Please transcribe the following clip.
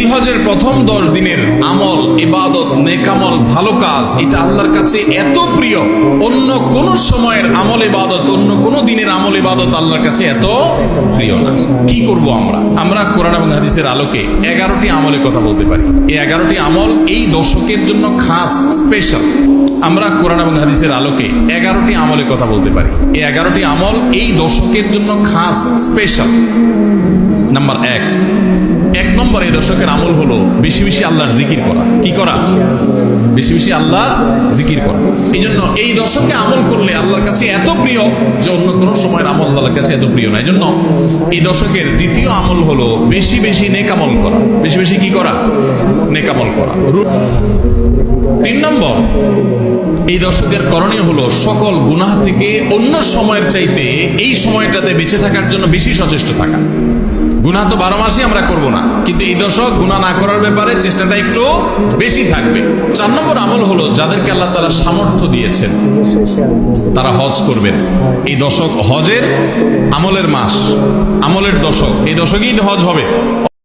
জিলহজের প্রথম 10 দিনের আমল, ইবাদত, নেকামল, ভালো কাজ, এটা আল্লাহর কাছে এত প্রিয়, অন্য কোন সময়ের আমল ইবাদত, অন্য কোন দিনের আমল ইবাদত আল্লাহর কাছে এত প্রিয় না। কি করব আমরা কোরআন এবং হাদিসের আলোকে 11টি আমলের কথা বলতে পারি। এই 11টি আমল এই দশকের জন্য খাস, স্পেশাল। আমরা কোরআন এবং হাদিসের আলোকে 11টি আমলের কথা বলতে পারি। এই 11টি আমল এই দশকের জন্য খাস, স্পেশাল। নাম্বার 1 নম্বর এই দশকের আমল হলো বেশি বেশি আল্লাহর জিকির করা। কি করা? বেশি বেশি আল্লাহর জিকির করা। এই জন্য এই দশকে আমল করলে আল্লাহর কাছে এত প্রিয় যে অন্য কোনো সময়ের আমল আল্লাহর কাছে এত প্রিয় না। এই জন্য এই দশকের দ্বিতীয় আমল হলো বেশি বেশি নেকামল করা। বেশি বেশি কি করা? নেকামল করা। 3 নম্বর, এই দশকের করণীয় হলো সকল গুনাহ থেকে অন্য সময়ের চাইতে এই সময়টাতে বেঁচে থাকার জন্য বেশি সচেষ্ট থাকা। গুনাহ তো 12 মাসই আমরা করব না, কিন্তু এই দশক গুনাহ না করার ব্যাপারে চেষ্টাটা একটু বেশি থাকবে। 4 নম্বর আমল হলো যাদেরকে আল্লাহ তাআলা সামর্থ্য দিয়েছেন তারা হজ করবেন। এই দশক হজের আমলের মাস, আমলের দশক। এই দশকেই হজ হবে।